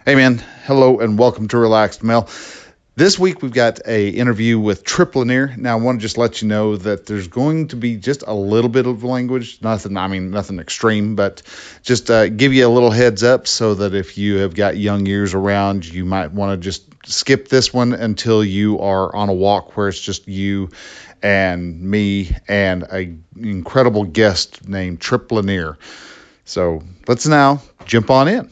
Hey man, hello and welcome to Relaxed Mel. This week we've got a interview with Tripp Lanier. Now I want to just let you know that there's going to be just a little bit of language, nothing extreme, but just give you a little heads up so that if you have got young ears around, you might want to just skip this one until you are on a walk where it's just you and me and an incredible guest named Tripp Lanier. So let's now jump on in.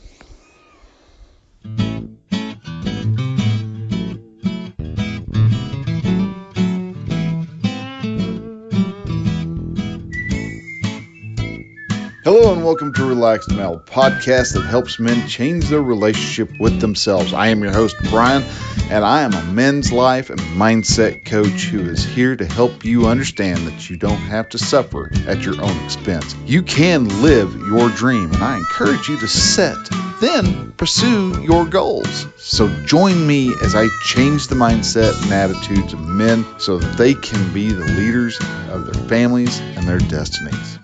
Hello and welcome to Relaxed Mel, podcast that helps men change their relationship with themselves. I am your host, Brian, and I am a men's life and mindset coach who is here to help you understand that you don't have to suffer at your own expense. You can live your dream, and I encourage you to set, then pursue your goals. So join me as I change the mindset and attitudes of men so that they can be the leaders of their families and their destinies.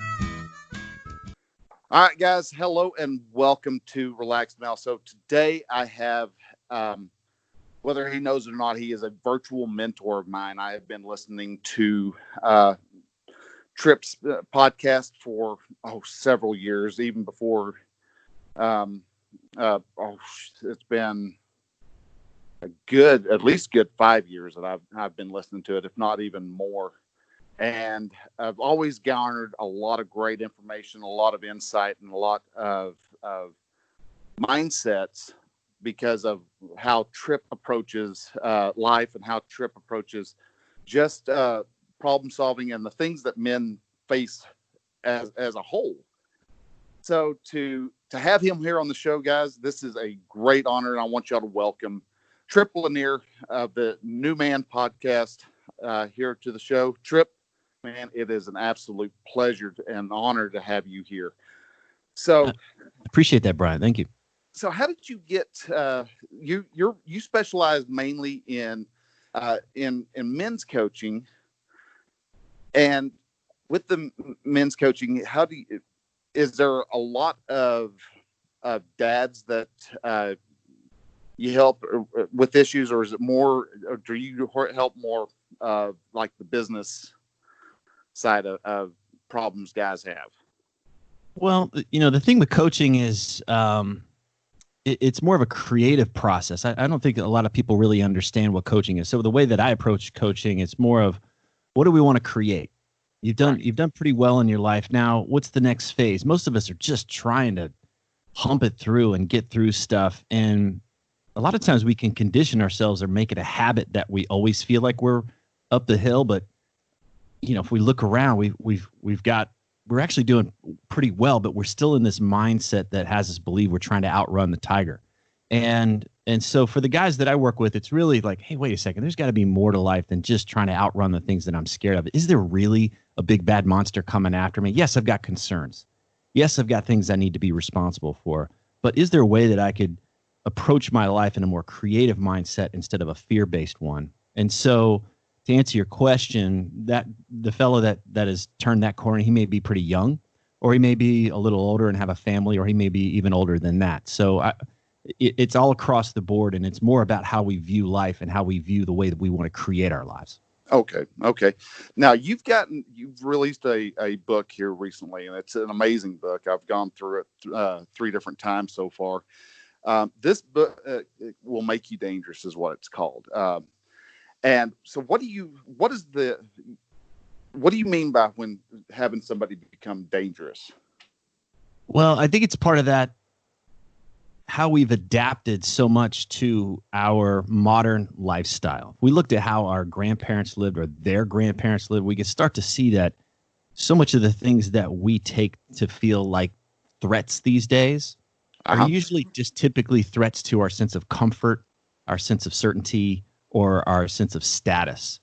All right, guys. Hello and welcome to Relaxed Now. So today I have, whether he knows it or not, he is a virtual mentor of mine. I have been listening to Tripp's podcast for several years, even before. It's been at least good 5 years that I've been listening to it, if not even more. And I've always garnered a lot of great information, a lot of insight, and a lot of mindsets because of how Tripp approaches life and how Tripp approaches just problem solving and the things that men face as a whole. So to have him here on the show, guys, this is a great honor, and I want y'all to welcome Tripp Lanier of the New Man podcast here to the show. Tripp, man, it is an absolute pleasure and honor to have you here. So, appreciate that, Brian. Thank you. So, how did you get? You specialize mainly in men's coaching, and with the men's coaching, is there a lot of dads that you help with issues, or is it more? Or do you help more like the business side of problems guys have? Well, the thing with coaching is it's more of a creative process. I don't think a lot of people really understand what coaching is. So the way that I approach coaching, it's more of, what do we want to create? You've done pretty well in your life. Now, what's the next phase? Most of us are just trying to hump it through and get through stuff. And a lot of times we can condition ourselves or make it a habit that we always feel like we're up the hill, but if we look around, we're actually doing pretty well, but we're still in this mindset that has us believe we're trying to outrun the tiger. And so for the guys that I work with, it's really like, hey, wait a second, there's got to be more to life than just trying to outrun the things that I'm scared of. Is there really a big bad monster coming after me? Yes, I've got concerns. Yes, I've got things I need to be responsible for. But is there a way that I could approach my life in a more creative mindset instead of a fear-based one? And so to answer your question, that the fellow that has turned that corner, he may be pretty young, or he may be a little older and have a family, or he may be even older than that. So it's all across the board, and it's more about how we view life and how we view the way that we want to create our lives. Okay. Now you've released a book here recently, and it's an amazing book. I've gone through it 3 different times so far. This book will make you dangerous, is what it's called. And so what do you mean by when having somebody become dangerous? Well, I think it's part of that, how we've adapted so much to our modern lifestyle. If we looked at how our grandparents lived or their grandparents lived, we could start to see that so much of the things that we take to feel like threats these days are usually just typically threats to our sense of comfort, our sense of certainty, or our sense of status.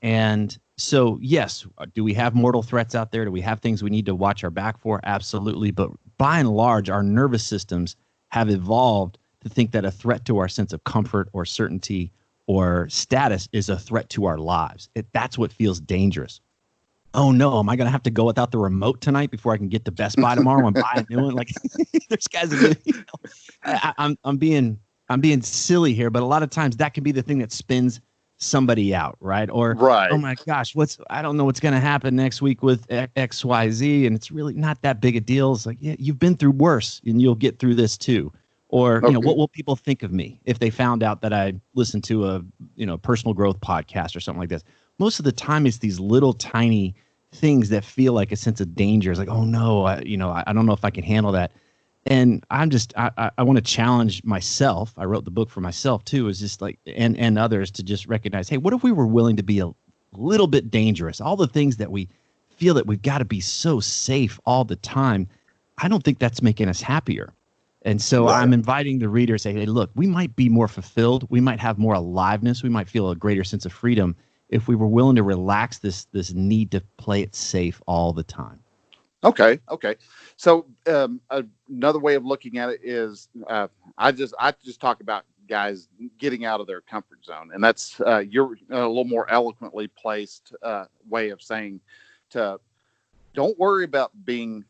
And so, yes, do we have mortal threats out there? Do we have things we need to watch our back for? Absolutely. But by and large, our nervous systems have evolved to think that a threat to our sense of comfort or certainty or status is a threat to our lives. That's what feels dangerous. Oh no, am I going to have to go without the remote tonight before I can get to Best Buy tomorrow and buy a new one? Like, there's guys that, I'm being I'm being silly here, but a lot of times that can be the thing that spins somebody out, right? Or, Right. oh my gosh, I don't know what's going to happen next week with XYZ, and it's really not that big a deal. It's like, yeah, you've been through worse, and you'll get through this too. Or, Okay. what will people think of me if they found out that I listened to a, personal growth podcast or something like this? Most of the time, it's these little tiny things that feel like a sense of danger. It's like, oh no, I don't know if I can handle that. And I want to challenge myself. I wrote the book for myself too, is just like, and others, to just recognize, hey, what if we were willing to be a little bit dangerous? All the things that we feel that we've got to be so safe all the time, I don't think that's making us happier. And so Right. I'm inviting the reader to say, hey, look, we might be more fulfilled. We might have more aliveness. We might feel a greater sense of freedom if we were willing to relax this need to play it safe all the time. Okay. So another way of looking at it is I just talk about guys getting out of their comfort zone, and that's you're a little more eloquently placed way of saying to don't worry about being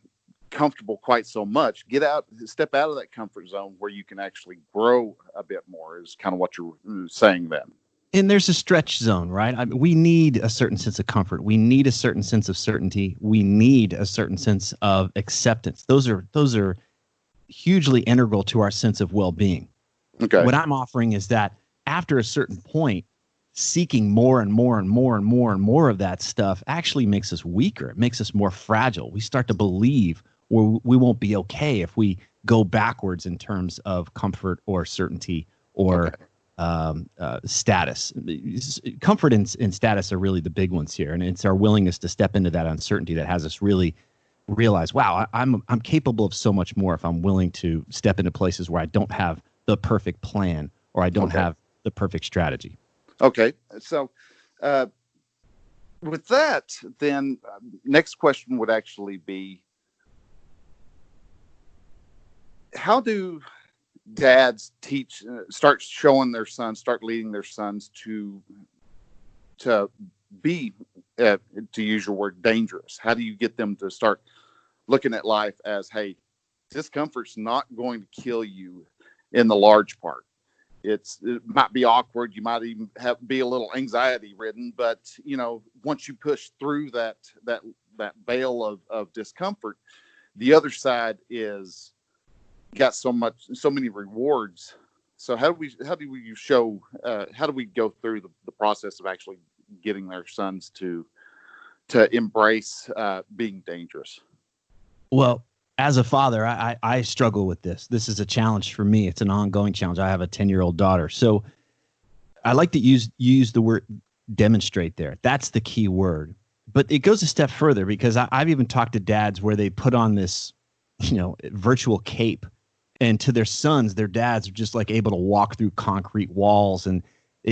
comfortable quite so much. Step out of that comfort zone where you can actually grow a bit more, is kind of what you're saying then. And there's a stretch zone, right? I mean, we need a certain sense of comfort. We need a certain sense of certainty. We need a certain sense of acceptance. Those are hugely integral to our sense of well-being. Okay. What I'm offering is that after a certain point, seeking more and more and more and more and more of that stuff actually makes us weaker. It makes us more fragile. We start to believe we won't be okay if we go backwards in terms of comfort or certainty or status. Comfort and status are really the big ones here, and it's our willingness to step into that uncertainty that has us really realize, wow, I'm capable of so much more if I'm willing to step into places where I don't have the perfect plan or I don't have the perfect strategy. Okay, so with that, then next question would actually be, how do dads start showing their sons, start leading their sons to be, to use your word, dangerous? How do you get them to start looking at life as, hey, discomfort's not going to kill you in the large part. It might be awkward. You might even be a little anxiety ridden, but once you push through that veil of discomfort, the other side is got so many rewards. So how do we go through the process of actually getting their sons to embrace being dangerous? Well, as a father, I struggle with this. This is a challenge for me. It's an ongoing challenge. I have a 10-year-old daughter. So I like to use the word demonstrate there. That's the key word. But it goes a step further, because I've even talked to dads where they put on this, virtual cape, and to their sons, their dads are just like able to walk through concrete walls, and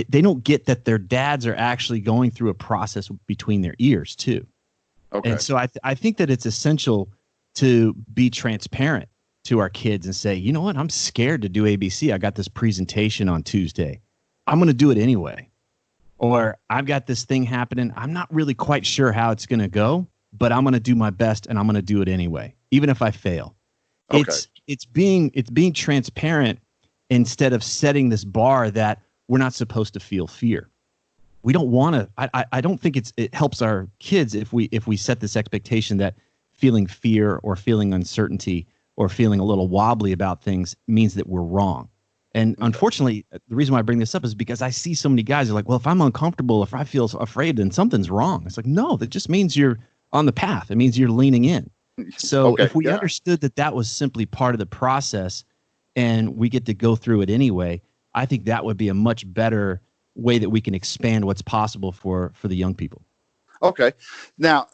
they don't get that their dads are actually going through a process between their ears too. Okay. And so I think that it's essential to be transparent to our kids and say, you know what, I'm scared to do ABC. I got this presentation on Tuesday. I'm going to do it anyway. Or I've got this thing happening. I'm not really quite sure how it's going to go, but I'm going to do my best and I'm going to do it anyway, even if I fail. Okay. It's being transparent instead of setting this bar that we're not supposed to feel fear. We don't want to. I don't think it helps our kids if we set this expectation that feeling fear or feeling uncertainty or feeling a little wobbly about things means that we're wrong. And unfortunately, the reason why I bring this up is because I see so many guys who are like, well, if I'm uncomfortable, if I feel afraid, then something's wrong. It's like, no, that just means you're on the path. It means you're leaning in. So if we understood that was simply part of the process and we get to go through it anyway, I think that would be a much better way that we can expand what's possible for the young people. Okay. Now,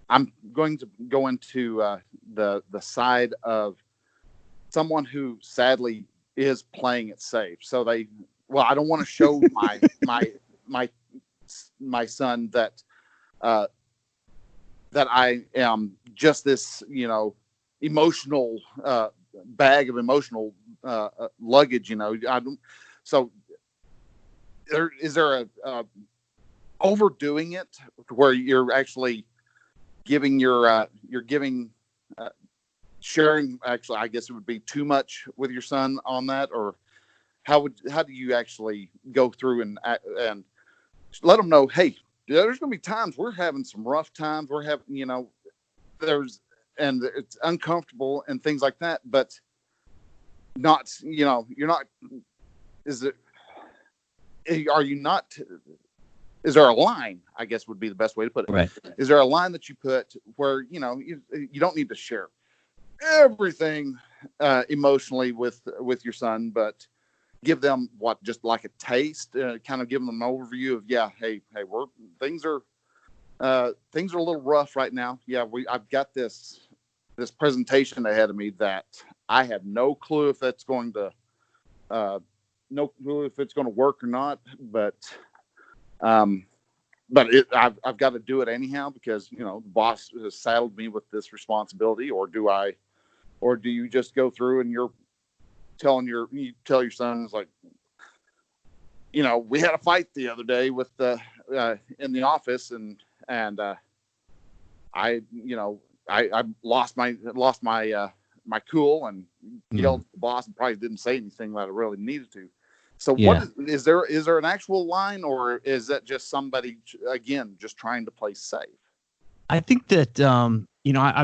I'm going to go into the side of someone who sadly is playing it safe. So I don't want to show my son that I am just this, emotional bag of emotional luggage. So is there a overdoing it where you're actually giving sharing, actually, I guess it would be too much with your son on that, or how do you actually go through and let them know, hey, there's going to be times we're having some rough times. We're having, and it's uncomfortable and things like that, but not, you're not, are you not, is there a line, I guess would be the best way to put it. Right. Is there a line that you put where, you don't need to share everything emotionally with your son, but give them just like a taste, kind of give them an overview of, hey, things are a little rough right now. I've got this presentation ahead of me that I have no clue if that's going to work or not, but I've got to do it anyhow because the boss has saddled me with this responsibility. Or do you just go through and you tell your son, it's like, we had a fight the other day with in the office, and I lost my cool and yelled at the boss and probably didn't say anything that I really needed to. So what is there an actual line, or is that just somebody, again, just trying to play safe? I think that, I'm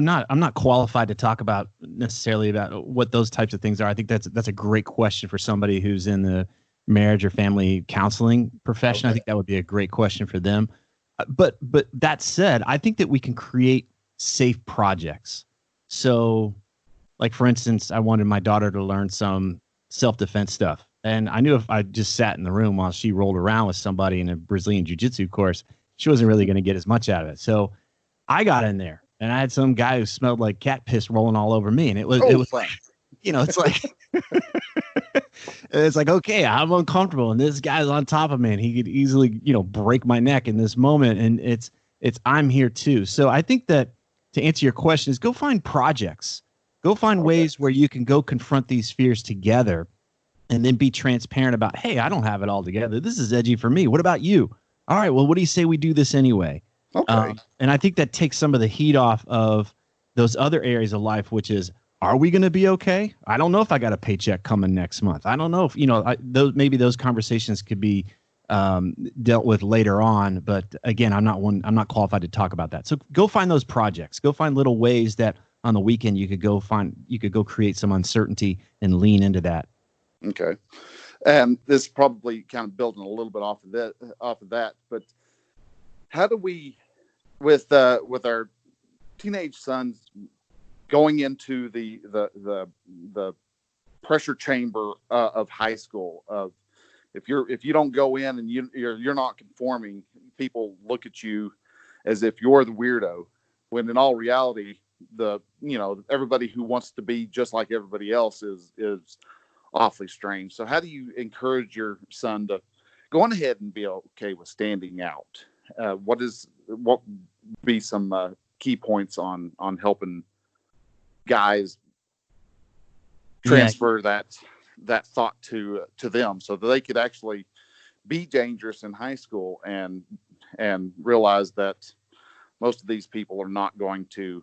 not qualified to talk about necessarily about what those types of things are. I think that's a great question for somebody who's in the marriage or family counseling profession. Okay. I think that would be a great question for them. But that said, I think that we can create safe projects. So, like, for instance, I wanted my daughter to learn some self-defense stuff. And I knew if I just sat in the room while she rolled around with somebody in a Brazilian jiu-jitsu course, she wasn't really going to get as much out of it. So I got in there, and I had some guy who smelled like cat piss rolling all over me. And it was like, it's like, it's like, okay, I'm uncomfortable, and this guy's on top of me, and he could easily, break my neck in this moment. And it's I'm here too. So I think that to answer your question is, go find projects, go find ways where you can go confront these fears together. And then be transparent about, hey, I don't have it all together. This is edgy for me. What about you? All right, well, what do you say we do this anyway? Okay. And I think that takes some of the heat off of those other areas of life, which is, are we going to be okay? I don't know if I got a paycheck coming next month. I don't know if, maybe those conversations could be dealt with later on. But again, I'm not qualified to talk about that. So go find those projects. Go find little ways that on the weekend you could go create some uncertainty and lean into that. Okay. And this is probably kind of building a little bit off of that, but how do we, with our teenage sons going into the pressure chamber of high school, of if you don't go in and you're not conforming, people look at you as if you're the weirdo, when in all reality, everybody who wants to be just like everybody else is awfully strange. So how do you encourage your son to go on ahead and be okay with standing out? What would be some key points on helping guys transfer that thought to them, so that they could actually be dangerous in high school and realize that most of these people are not going to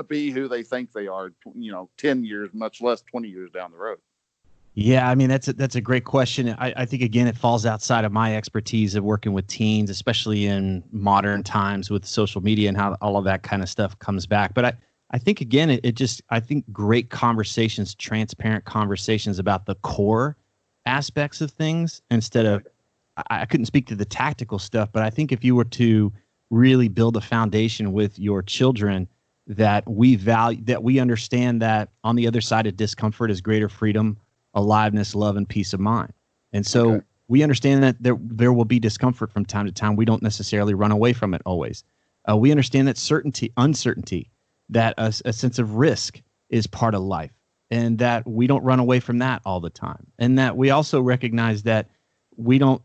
be who they think they are, 10 years, much less 20 years down the road? Yeah, I mean, that's a great question. I think, again, it falls outside of my expertise of working with teens, especially in modern times with social media and how all of that kind of stuff comes back. But I think, again, I think great conversations, transparent conversations about the core aspects of things instead of, I couldn't speak to the tactical stuff, but I think if you were to really build a foundation with your children that we value, that we understand that on the other side of discomfort is greater freedom, aliveness, love, and peace of mind. And so we understand that there will be discomfort from time to time. We don't necessarily run away from it always. We understand that uncertainty, that a sense of risk is part of life, and that we don't run away from that all the time. And that we also recognize that we don't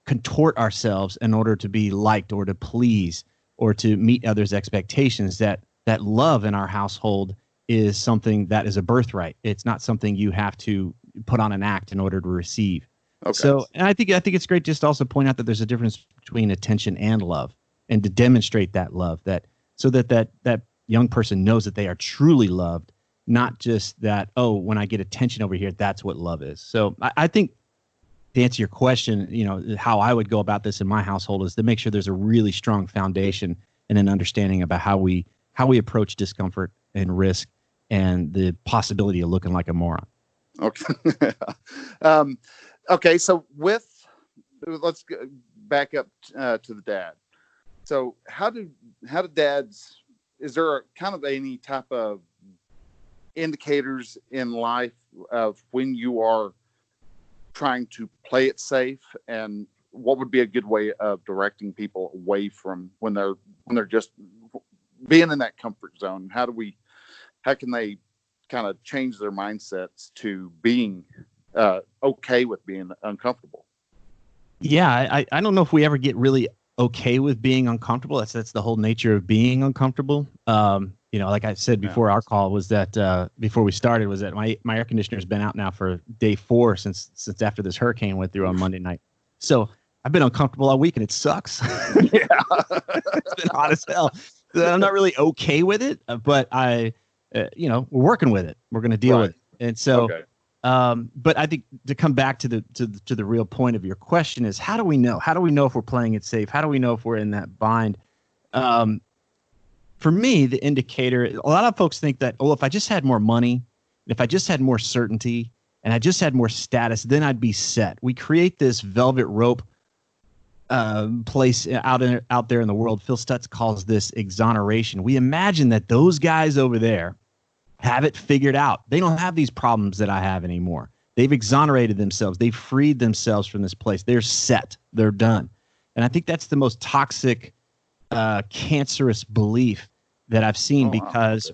contort ourselves in order to be liked or to please or to meet others' expectations, that love in our household is something that is a birthright. It's not something you have to put on an act in order to receive. Okay. So, and I think it's great just to also point out that there's a difference between attention and love, and to demonstrate that love, that young person knows that they are truly loved, not just that, oh, when I get attention over here, that's what love is. So I think to answer your question, how I would go about this in my household is to make sure there's a really strong foundation and an understanding about how we approach discomfort and risk and the possibility of looking like a moron. Okay. Okay. So let's go back up to the dad. So how do dads, is there kind of any type of indicators in life of when you are trying to play it safe, and what would be a good way of directing people away from when they're just being in that comfort zone? How can they kind of change their mindsets to being okay with being uncomfortable? Yeah, I don't know if we ever get really okay with being uncomfortable. That's the whole nature of being uncomfortable. Like I said before, our call was that before we started was that my air conditioner has been out now for day 4 since after this hurricane went through on Monday night. So I've been uncomfortable all week and it sucks. Yeah, it's been hot as hell. I'm not really okay with it, but we're working with it. We're going to deal with it. And so, okay. But I think to come back to the real point of your question is, how do we know? How do we know if we're playing it safe? How do we know if we're in that bind? For me, the indicator, a lot of folks think that, if I just had more money, if I just had more certainty, and I just had more status, then I'd be set. We create this velvet rope place out there in the world. Phil Stutz calls this exoneration. We imagine that those guys over there have it figured out. They don't have these problems that I have anymore. They've exonerated themselves. They've freed themselves from this place. They're set. They're done. And I think that's the most toxic, cancerous belief that I've seen, because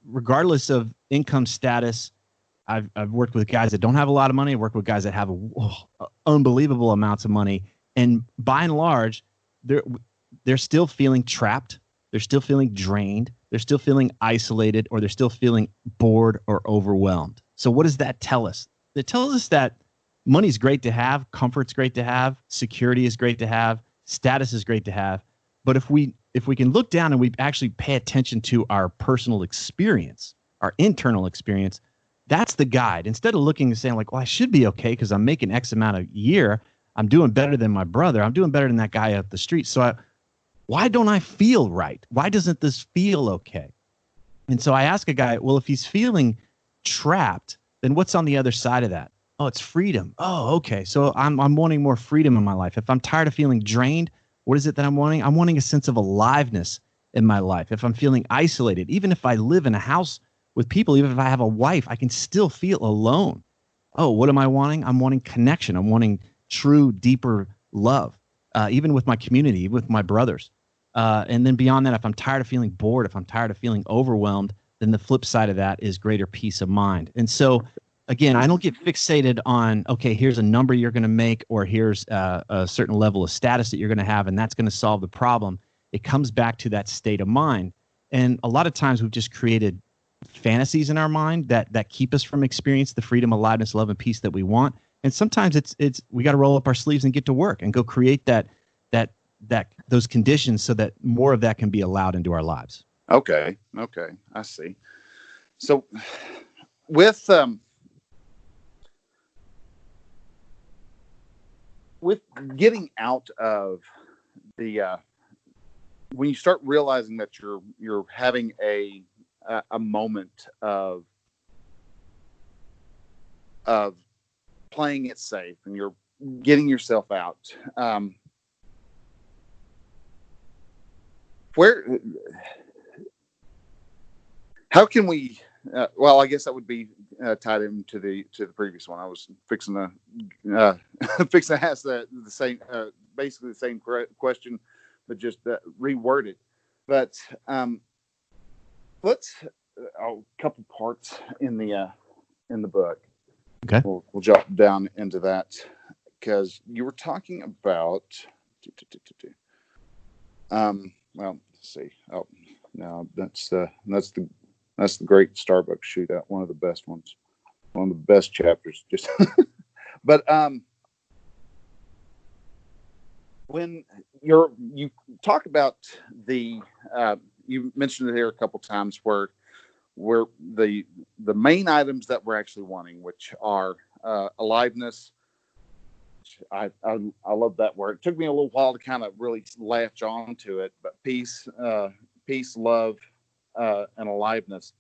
regardless of income status, I've worked with guys that don't have a lot of money. I've worked with guys that have unbelievable amounts of money. And by and large, they're still feeling trapped. They're still feeling drained. They're still feeling isolated, or they're still feeling bored or overwhelmed. So what does that tell us? It tells us that money's great to have, comfort's great to have, security is great to have, status is great to have. But if we can look down and we actually pay attention to our personal experience, our internal experience, that's the guide. Instead of looking and saying like, well, I should be okay because I'm making X amount a year. I'm doing better than my brother. I'm doing better than that guy up the street. So why don't I feel right? Why doesn't this feel okay? And so I ask a guy, well, if he's feeling trapped, then what's on the other side of that? Oh, it's freedom. Oh, okay. So I'm wanting more freedom in my life. If I'm tired of feeling drained, what is it that I'm wanting? I'm wanting a sense of aliveness in my life. If I'm feeling isolated, even if I live in a house with people, even if I have a wife, I can still feel alone. Oh, what am I wanting? I'm wanting connection. I'm wanting true, deeper love, even with my community, even with my brothers. And then beyond that, if I'm tired of feeling bored, if I'm tired of feeling overwhelmed, then the flip side of that is greater peace of mind. And so, again, I don't get fixated on, okay, here's a number you're going to make, or here's a certain level of status that you're going to have, and that's going to solve the problem. It comes back to that state of mind. And a lot of times we've just created fantasies in our mind that keep us from experiencing the freedom, aliveness, love, and peace that we want. And sometimes it's we got to roll up our sleeves and get to work and go create those conditions so that more of that can be allowed into our lives. Okay, I see. So with getting out of the when you start realizing that you're having a moment of playing it safe and you're getting yourself out, how can we? Well, I guess that would be tied into the previous one. I was fixing to ask the same, basically the same question, but just reword it. But let's a couple parts in the book. Okay, we'll jump down into that because you were talking about. Well, let's see. Oh, no, that's the Great Starbucks Shootout. One of the best ones. One of the best chapters. Just, but when you talk about the you mentioned it here a couple times where the main items that we're actually wanting, which are aliveness. I love that word. It took me a little while to kind of really latch on to it, but peace, love, and aliveness,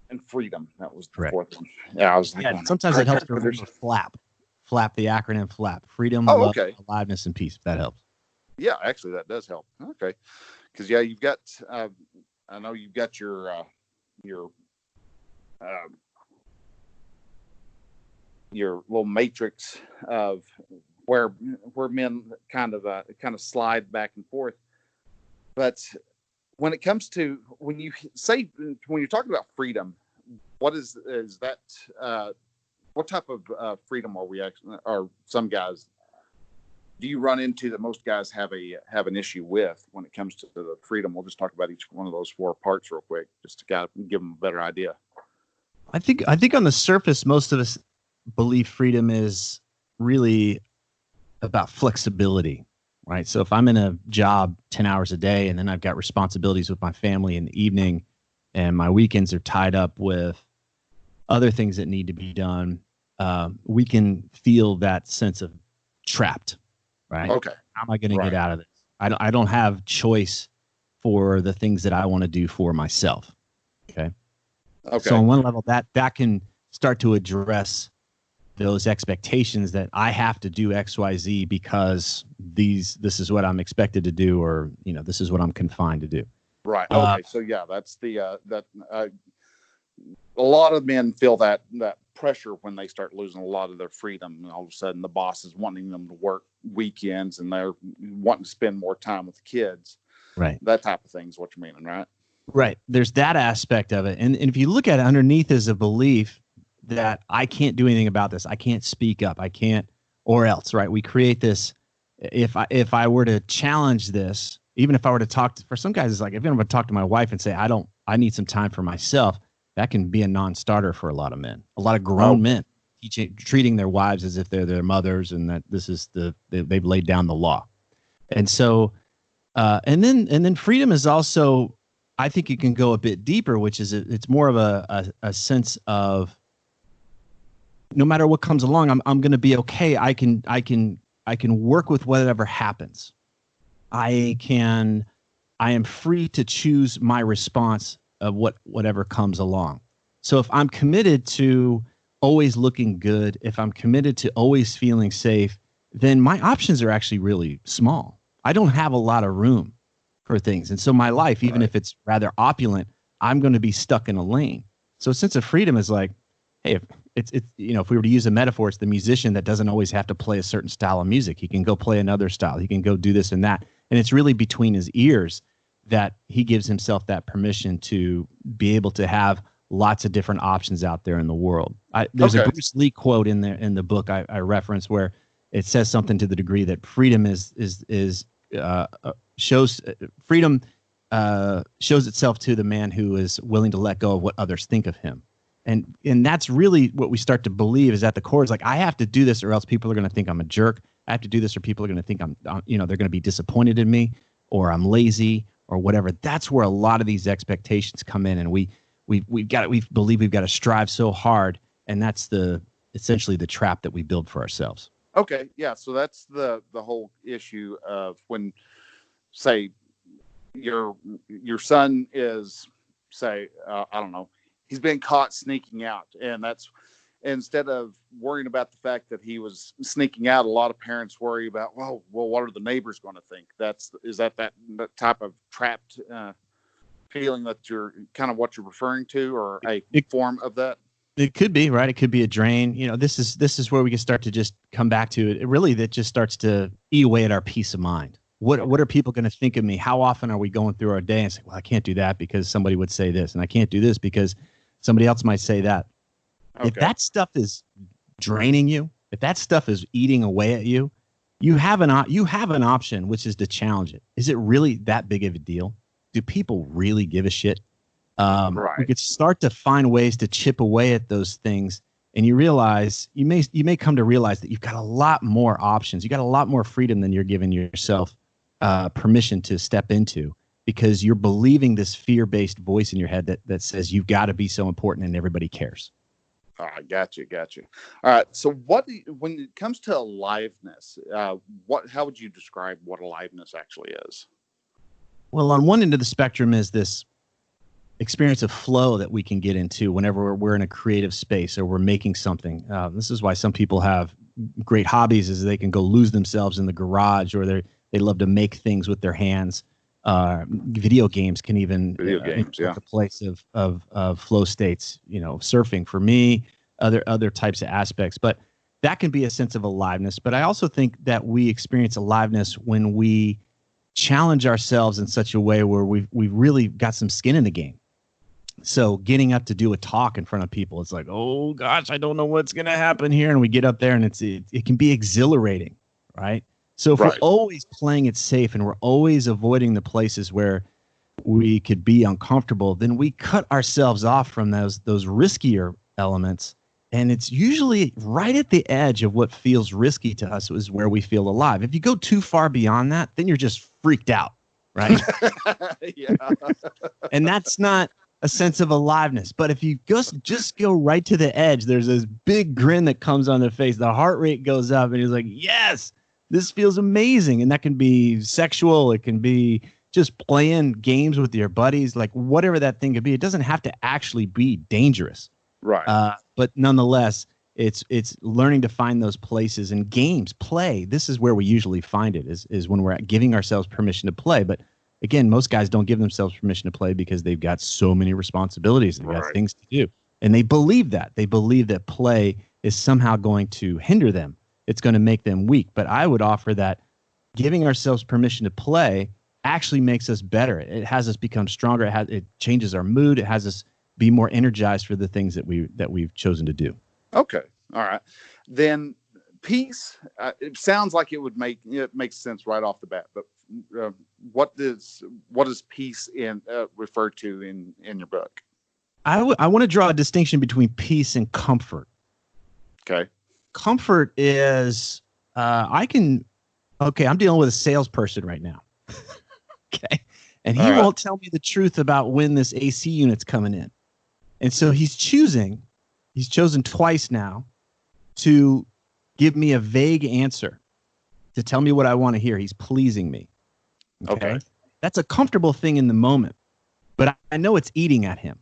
and freedom. That was the Correct. fourth one. Yeah, I was like, sometimes it helps to remember FLAP, the acronym FLAP: freedom, love, aliveness, and peace. That helps. Yeah, actually, that does help. Okay, because you've got. I know you've got your little matrix of where men kind of slide back and forth. But when it comes to when you're talking about freedom, what is that? What type of freedom are we actually? Are some guys? Do you run into that most guys have an issue with when it comes to the freedom? We'll just talk about each one of those four parts real quick, just to kind of give them a better idea. I think on the surface, most of us believe freedom is really about flexibility, right? So if I'm in a job 10 hours a day and then I've got responsibilities with my family in the evening and my weekends are tied up with other things that need to be done, we can feel that sense of trapped. Right. Okay. How am I going to get out of this? I don't have choice for the things that I want to do for myself. Okay. So on one level, that can start to address those expectations that I have to do X, Y, Z because this is what I'm expected to do, or this is what I'm confined to do. Right. Okay. So that's the a lot of men feel that pressure when they start losing a lot of their freedom, and all of a sudden the boss is wanting them to work weekends and they're wanting to spend more time with the kids. Right. That type of thing is what you're meaning, right? Right. There's that aspect of it. And if you look at it, underneath is a belief that I can't do anything about this. I can't speak up. I can't, or else, right? We create this. If I were to challenge this, even if I were to talk for some guys, it's like, if I'm going to talk to my wife and say, I need some time for myself, that can be a non-starter for a lot of men, a lot of grown men treating their wives as if they're their mothers and that this is they've laid down the law. And so, and then freedom is also, I think it can go a bit deeper, which is it's more of a sense of no matter what comes along, I'm going to be okay. I can work with whatever happens. I am free to choose my response of whatever comes along. So if I'm committed to always looking good, if I'm committed to always feeling safe, then my options are actually really small. I don't have a lot of room for things. And so my life, even if it's rather opulent, I'm going to be stuck in a lane. So a sense of freedom is like, hey, if we were to use a metaphor, it's the musician that doesn't always have to play a certain style of music. He can go play another style. He can go do this and that. And it's really between his ears that he gives himself that permission to be able to have lots of different options out there in the world. There's a Bruce Lee quote in the book I reference where it says something to the degree that freedom shows itself to the man who is willing to let go of what others think of him. And that's really what we start to believe is at the core is like, I have to do this or else people are going to think I'm a jerk. I have to do this or people are going to think they're going to be disappointed in me or I'm lazy or whatever. That's where a lot of these expectations come in, and we believe we've got to strive so hard, and that's essentially the trap that we build for ourselves. Okay, yeah. So that's the whole issue of when, say, your son is, say, I don't know, he's been caught sneaking out, and that's instead of worrying about the fact that he was sneaking out, a lot of parents worry about, well, what are the neighbors going to think? Is that type of trapped feeling that you're kind of what you're referring to, or a form of that? It could be, right? It could be a drain. This is where we can start to just come back to it. That just starts to eat away at our peace of mind. What are people going to think of me? How often are we going through our day and say, well, I can't do that because somebody would say this, and I can't do this because somebody else might say that. Okay. If that stuff is draining you, if that stuff is eating away at you, you have an option, which is to challenge it. Is it really that big of a deal? Do people really give a shit? We could start to find ways to chip away at those things, and you may come to realize that you've got a lot more options. You got a lot more freedom than you're giving yourself permission to step into. because you're believing this fear-based voice in your head that says you've got to be so important and everybody cares. All right, got you. All right, so when it comes to aliveness, how would you describe what aliveness actually is? Well, on one end of the spectrum is this experience of flow that we can get into whenever we're in a creative space or we're making something. This is why some people have great hobbies, is they can go lose themselves in the garage, or they love to make things with their hands. Video games can even the place of flow states. Surfing for me, other types of aspects, but that can be a sense of aliveness. But I also think that we experience aliveness when we challenge ourselves in such a way where we've really got some skin in the game. So getting up to do a talk in front of people, it's like, oh gosh, I don't know what's going to happen here. And we get up there and it can be exhilarating, right? So if we're always playing it safe and we're always avoiding the places where we could be uncomfortable, then we cut ourselves off from those riskier elements. And it's usually right at the edge of what feels risky to us is where we feel alive. If you go too far beyond that, then you're just freaked out, right? Yeah. And that's not a sense of aliveness. But if you just go right to the edge, there's this big grin that comes on their face. The heart rate goes up and he's like, yes, this feels amazing. And that can be sexual. It can be just playing games with your buddies, like whatever that thing could be. It doesn't have to actually be dangerous. Right. But nonetheless, it's learning to find those places in games, play. This is where we usually find it is when we're giving ourselves permission to play. But again, most guys don't give themselves permission to play because they've got so many responsibilities. They've got things to do. And they believe that. They believe that play is somehow going to hinder them. It's going to make them weak. But I would offer that giving ourselves permission to play actually makes us better. It has us become stronger. It changes our mood. It has us be more energized for the things that we've chosen to do. Okay. All right. Then peace, it sounds like it makes sense right off the bat, but what does peace refer to in your book? I want to draw a distinction between peace and comfort. Okay. Comfort is I'm dealing with a salesperson right now. Okay. And he won't tell me the truth about when this AC unit's coming in. And so he's chosen twice now to give me a vague answer, to tell me what I want to hear. He's pleasing me. Okay. That's a comfortable thing in the moment, but I know it's eating at him.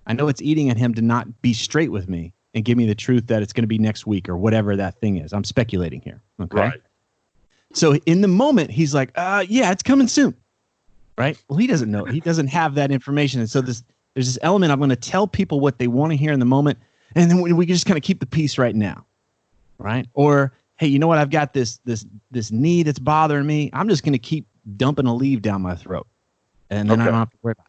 I know it's eating at him to not be straight with me and give me the truth that it's going to be next week or whatever that thing is. I'm speculating here. Okay. Right. So in the moment, he's like, yeah, it's coming soon. Right. Well, he doesn't know. He doesn't have that information. And so there's this element. I'm going to tell people what they want to hear in the moment. And then we can just kind of keep the peace right now. Right. Or, hey, you know what? I've got this knee that's bothering me. I'm just going to keep dumping a leaf down my throat. And then I don't have to worry about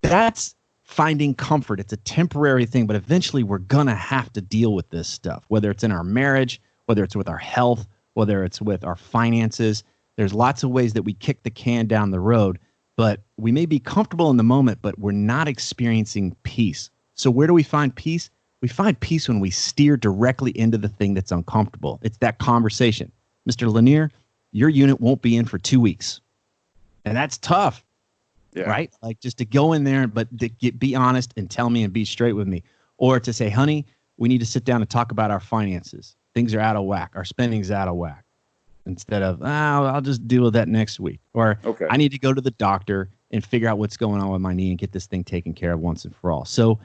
it. That's finding comfort. It's a temporary thing, but eventually we're going to have to deal with this stuff, whether it's in our marriage, whether it's with our health, whether it's with our finances. There's lots of ways that we kick the can down the road, but we may be comfortable in the moment, but we're not experiencing peace. So where do we find peace? We find peace when we steer directly into the thing that's uncomfortable. It's that conversation. Mr. Lanier, your unit won't be in for 2 weeks. And that's tough, right? Like just to go in there, but be honest and tell me and be straight with me. Or to say, honey, we need to sit down and talk about our finances. Things are out of whack. Our spending's out of whack. Instead of, I'll just deal with that next week. Or I need to go to the doctor and figure out what's going on with my knee and get this thing taken care of once and for all. So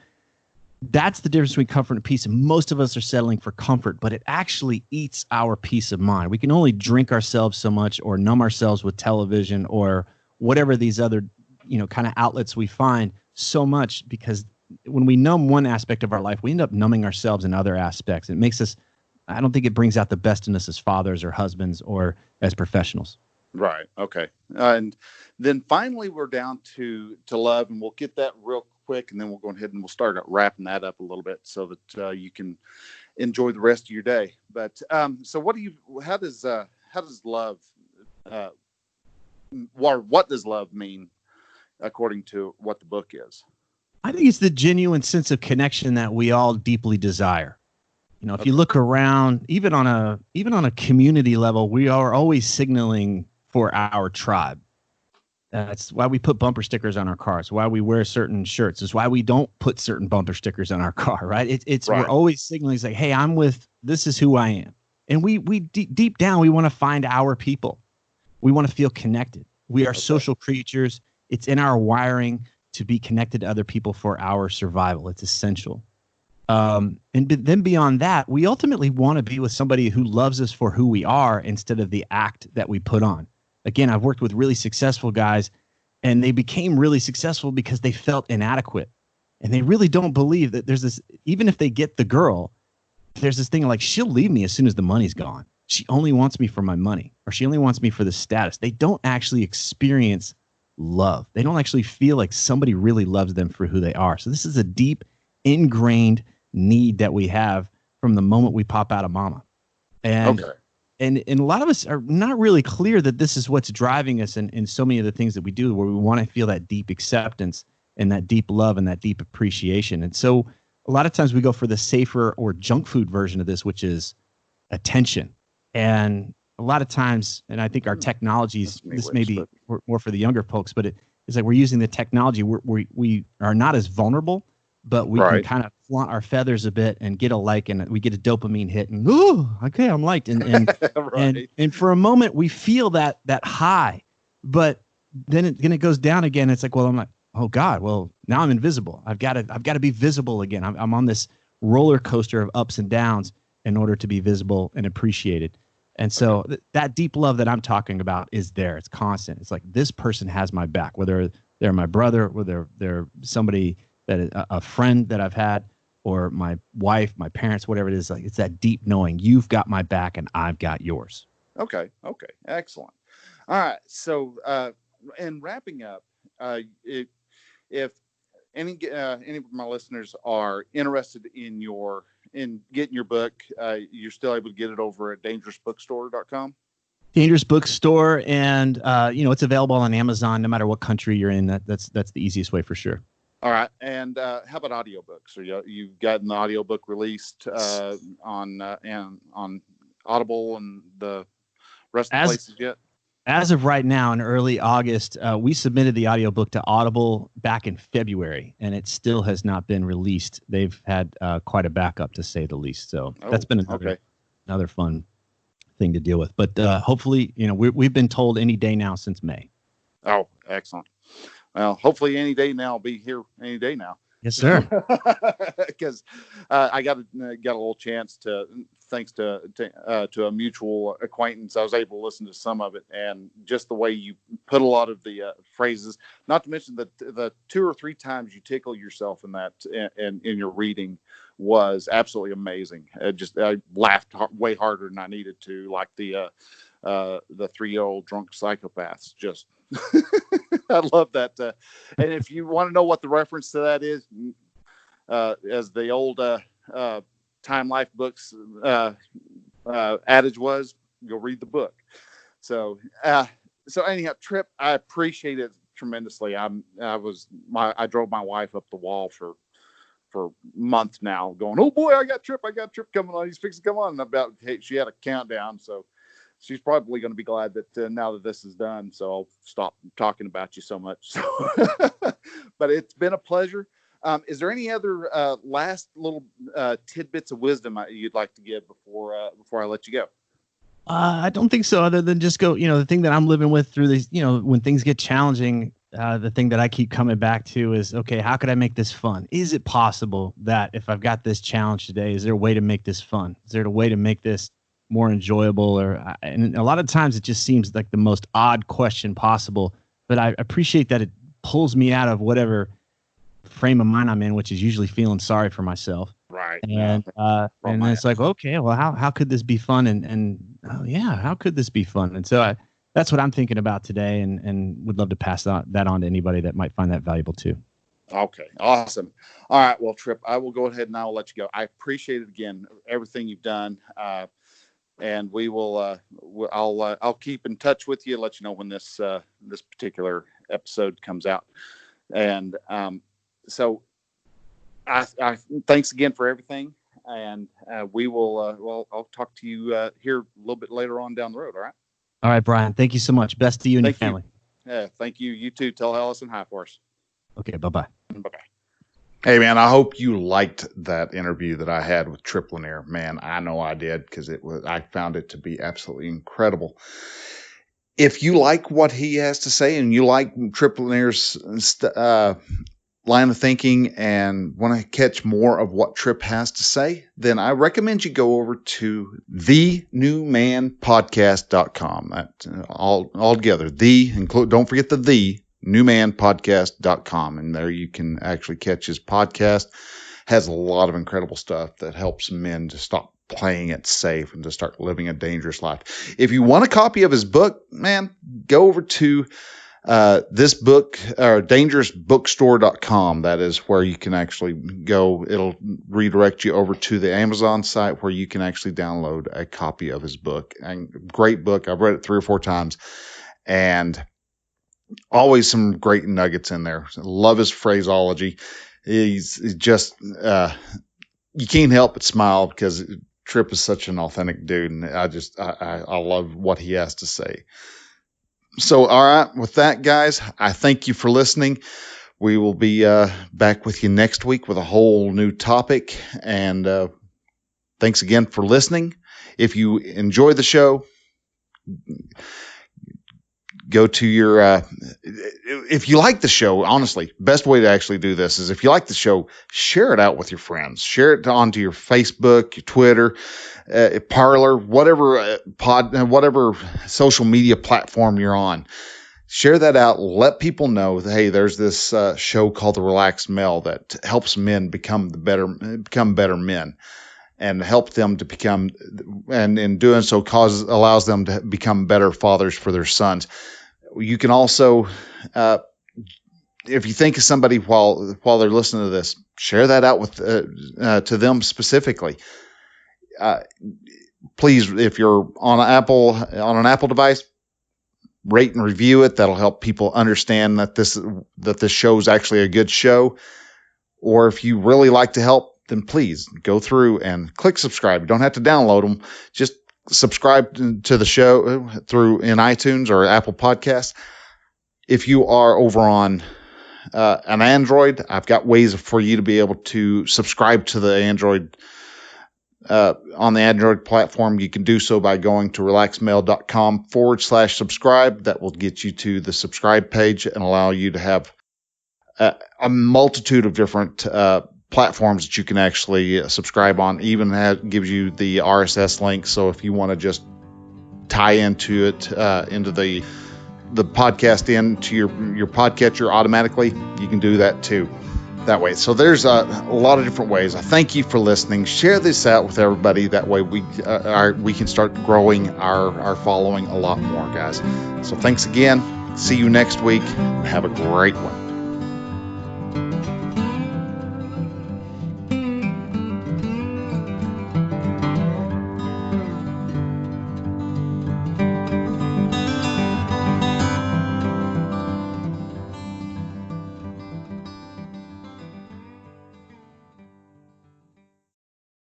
that's the difference between comfort and peace. And most of us are settling for comfort, but it actually eats our peace of mind. We can only drink ourselves so much or numb ourselves with television or whatever these other, kind of outlets we find so much, because when we numb one aspect of our life, we end up numbing ourselves in other aspects. It makes us, I don't think it brings out the best in us as fathers or husbands or as professionals. Right. Okay. And then finally, we're down to love, and we'll get that real quick, and then we'll go ahead and we'll start wrapping that up a little bit so that you can enjoy the rest of your day. But so how does love, what does love mean according to what the book is? I think it's the genuine sense of connection that we all deeply desire. If you look around, even on a community level, we are always signaling for our tribe. It's why we put bumper stickers on our cars, why we wear certain shirts. It's why we don't put certain bumper stickers on our car, right? It's Right. We're always signaling like, hey, this is who I am. And we deep down, we want to find our people. We want to feel connected. We are social creatures. It's in our wiring to be connected to other people for our survival. It's essential. Then beyond that, we ultimately want to be with somebody who loves us for who we are instead of the act that we put on. Again, I've worked with really successful guys, and they became really successful because they felt inadequate. And they really don't believe that there's this, even if they get the girl, there's this thing like, she'll leave me as soon as the money's gone. She only wants me for my money, or she only wants me for the status. They don't actually experience love. They don't actually feel like somebody really loves them for who they are. So this is a deep, ingrained need that we have from the moment we pop out of mama. And And a lot of us are not really clear that this is what's driving us in so many of the things that we do, where we want to feel that deep acceptance and that deep love and that deep appreciation. And so a lot of times we go for the safer or junk food version of this, which is attention. And a lot of times, and I think our technologies, this may be more for the younger folks, but it's like we're using the technology. We are not as vulnerable, but we can kind of flaunt our feathers a bit and get a like, and we get a dopamine hit, and ooh, okay, I'm liked, and and for a moment we feel that high, but then it goes down again. It's like, well, I'm like, oh God, well now I'm invisible. I've got to be visible again. I'm on this roller coaster of ups and downs in order to be visible and appreciated. And so that deep love that I'm talking about is there. It's constant. It's like, this person has my back, whether they're my brother, whether they're somebody that is a friend that I've had, or my wife, my parents, whatever it is. Like, it's that deep knowing, you've got my back and I've got yours. Okay. Excellent. All right. So, in wrapping up, if any of my listeners are interested in getting your book, you're still able to get it over at dangerousbookstore.com. Dangerous Bookstore, and it's available on Amazon no matter what country you're in. That's the easiest way for sure. All right. And how about audiobooks? You've gotten the audiobook released on Audible and the rest of the places yet? As of right now, in early August, we submitted the audiobook to Audible back in February, and it still has not been released. They've had quite a backup, to say the least. So that's been another fun thing to deal with. But hopefully, we've been told any day now since May. Oh, excellent. Well, hopefully any day now. I'll be here any day now. Yes, sir. Because I got a little chance to, thanks to a mutual acquaintance, I was able to listen to some of it, and just the way you put a lot of the phrases, not to mention the 2 or 3 times you tickle yourself in that in your reading was absolutely amazing. I laughed way harder than I needed to, like the 3-year-old drunk psychopaths. Just I love that. And if you want to know what the reference to that is, as the old Time Life books adage was, you'll read the book. So anyhow, Tripp, I appreciate it tremendously. I drove my wife up the wall for months now, going, oh boy, I got Tripp coming on. He's fixing to come on. She had a countdown, so she's probably going to be glad that now that this is done, so I'll stop talking about you so much. So, but it's been a pleasure. Is there any other last little tidbits of wisdom you'd like to give before I let you go? I don't think so, other than just go, the thing that I'm living with through these, when things get challenging, the thing that I keep coming back to is, okay, how could I make this fun? Is it possible that if I've got this challenge today, is there a way to make this fun? Is there a way to make this more enjoyable? And a lot of times it just seems like the most odd question possible, but I appreciate that it pulls me out of whatever frame of mind I'm in, which is usually feeling sorry for myself. Right. And and it's like, okay, well, how could this be fun? And oh yeah, how could this be fun? And so that's what I'm thinking about today, and would love to pass that on to anybody that might find that valuable too. Okay, awesome. All right, well, Tripp, I will go ahead and I will let you go. I appreciate it again, everything you've done. And we will. I'll keep in touch with you. Let you know when this particular episode comes out. And so, I thanks again for everything. And we will. I'll talk to you here a little bit later on down the road. All right. All right, Brian. Thank you so much. Best to you and your family. Yeah, thank you. You too. Tell Allison hi for us. Okay, bye-bye. Bye-bye. Hey, man, I hope you liked that interview that I had with Tripp Lanier. Man, I know I did, because I found it to be absolutely incredible. If you like what he has to say and you like Tripp Lanier's line of thinking and want to catch more of what Tripp has to say, then I recommend you go over to thenewmanpodcast.com. That all together. Don't forget the newmanpodcast.com, and there you can actually catch his podcast. Has a lot of incredible stuff that helps men to stop playing it safe and to start living a dangerous life. If you want a copy of his book, man, go over to this book, or dangerousbookstore.com. That is where you can actually go. It'll redirect you over to the Amazon site where you can actually download a copy of his book. And great book. I've read it 3 or 4 times, and always some great nuggets in there. Love his phraseology. He's just, you can't help but smile because Tripp is such an authentic dude, and I love what he has to say. So, all right, with that, guys, I thank you for listening. We will be back with you next week with a whole new topic, and thanks again for listening. If you enjoy the show, go to your, if you like the show, honestly, best way to actually do this is if you like the show, share it out with your friends. Share it onto your Facebook, your Twitter, Parler, whatever whatever social media platform you're on. Share that out. Let people know that, hey, there's this show called The Relaxed Male that helps men become better men, and help them to become, and in doing so allows them to become better fathers for their sons. You can also, if you think of somebody while they're listening to this, share that out with to them specifically. Please, if you're on an Apple device, rate and review it. That'll help people understand that this show is actually a good show. Or if you really like to help, then please go through and click subscribe. You don't have to download them. Just subscribe to the show in iTunes or Apple Podcasts. If you are over on an Android, I've got ways for you to be able to subscribe to the Android on the Android platform. You can do so by going to relaxedmale.com/subscribe. That will get you to the subscribe page and allow you to have a multitude of different platforms that you can actually subscribe on. Even gives you the RSS link. So if you want to just tie into it, into the podcast into your podcatcher automatically, you can do that too that way. So there's a lot of different ways. I thank you for listening. Share this out with everybody. That way we can start growing our following a lot more, guys. So thanks again. See you next week. Have a great one.